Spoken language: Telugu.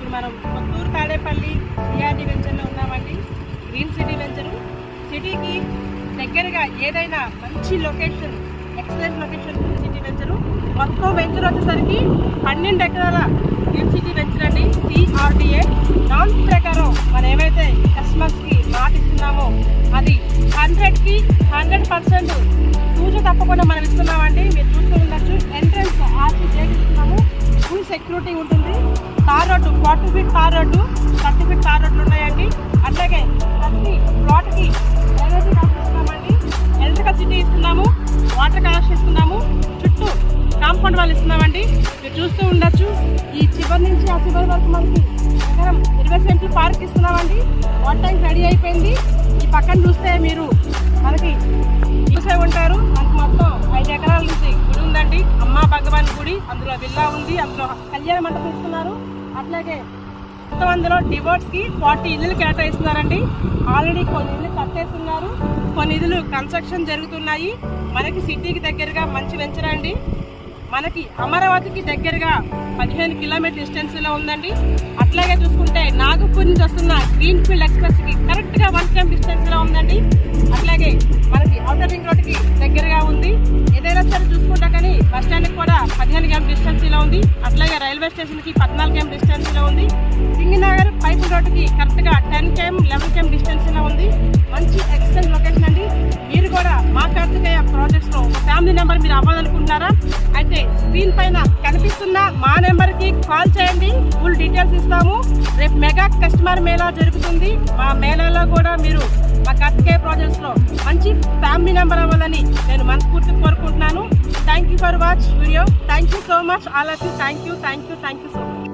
ఇప్పుడు మనం కొత్తూరు తాడేపల్లి సిఆర్డి వెంచర్లో ఉన్నామండి. Green city venture. సిటీకి దగ్గరగా ఏదైనా మంచి location, excellent location green city venture. మొత్తం వెంచర్ వచ్చేసరికి 12 ఎకరాల గ్రీన్ సిటీ వెంచర్ అండి. సిఆర్డిఏ నామ్స్ ప్రకారం మనం ఏమైతే కస్టమర్స్కి మాట ఇస్తున్నామో అది 100కి 100% చూసి తప్పకుండా మనం ఇస్తున్నామండి. మీరు చూస్తూ ఉండొచ్చు. ఎంట్రన్స్ ఆర్చి చేస్తున్నాము. ఫుల్ సెక్యూరిటీ ఉంటుంది. Tar road 40 feet tar road, 30 feet tar రోడ్లు ఉన్నాయండి. అట్లాగే ప్రతి ప్లాట్కి ఎనర్జీ కనెక్షన్ ఇస్తున్నామండి. ఎలక్ట్రికల్ సిటీ ఇస్తున్నాము, వాటర్ కనెక్షన్ ఇస్తున్నాము, చుట్టూ కాంపౌండ్ వాళ్ళు ఇస్తున్నామండి. మీరు చూస్తూ ఉండొచ్చు. ఈ చివరి నుంచి ఆ చివరి వరకు మనకి 20 సెంట్లు పార్క్ ఇస్తున్నామండి. వాటర్ ట్యాంక్ రెడీ అయిపోయింది. ఈ పక్కన చూస్తే మీరు మనకి చూసే ఉంటారు. మనకి మొత్తం 5 ఎకరాల నుంచి గుడి ఉందండి. అమ్మా భగవాన్ గుడి. అందులో విల్లా ఉంది. అందులో కళ్యాణ మండపం ఇస్తున్నారు. అట్లాగే మొత్తం అందులో డివోర్స్కి 40 ఇల్లులు కేటాయిస్తున్నారండి. ఆల్రెడీ కొన్ని ఇల్లు కట్టేస్తున్నారు, కొన్ని ఇల్లులు కన్స్ట్రక్షన్ జరుగుతున్నాయి. మనకి సిటీకి దగ్గరగా మంచి వెంచర్ అండి. మనకి అమరావతికి దగ్గరగా 15 కిలోమీటర్ డిస్టెన్స్లో ఉందండి. అట్లాగే చూసుకుంటే నాగపూర్ నుంచి వస్తున్న గ్రీన్ ఫీల్డ్ ఎక్స్ప్రెస్కి కరెక్ట్గా 1 కిలోమీటర్ డిస్టెన్స్లో ఉందండి. అట్లాగే మనకి ఔటర్ రింగ్ రోడ్కి దగ్గరగా ఉంది. ఏదైనా సరే చూసుకుంటా కానీ బస్ స్టాండ్కి కూడా 15 కిలోమీటర్ డిస్టెన్స్లో ఉంది. అట్లాగే రైల్వే స్టేషన్కి 14 కిలోమీటర్ డిస్టెన్స్లో ఉంది. సింగినగర్ పైపు రోడ్డుకి కరెక్ట్గా 10 కిలోమీటర్ 11 కిలోమీటర్ డిస్టెన్స్లో ఉంది. మంచి ఎక్సలెంట్ లొకేషన్ అండి. మీరు కూడా మా కార్తికేయ ప్రాజెక్ట్స్లో ఒక ఫ్యామిలీ నెంబర్ మీరు అవ్వాలనుకుంటున్నారా? అయితే స్క్రీన్ పైన కనిపిస్తున్న మా నెంబర్కి కాల్ చేయండి. ఫుల్ డీటెయిల్స్ ఇస్తాము. రేపు మెగా కస్టమర్ మేళా జరుగుతుంది. మా మేళాలో కూడా మీరు మా కార్తికేయ ప్రాజెక్ట్స్లో మంచి ఫ్యామిలీ నెంబర్ అవ్వాలని నేను మనస్ఫూర్తిగా కోరుకుంటున్నాను. Thank you for watch video. Thank you so much all of you. Thank you so much.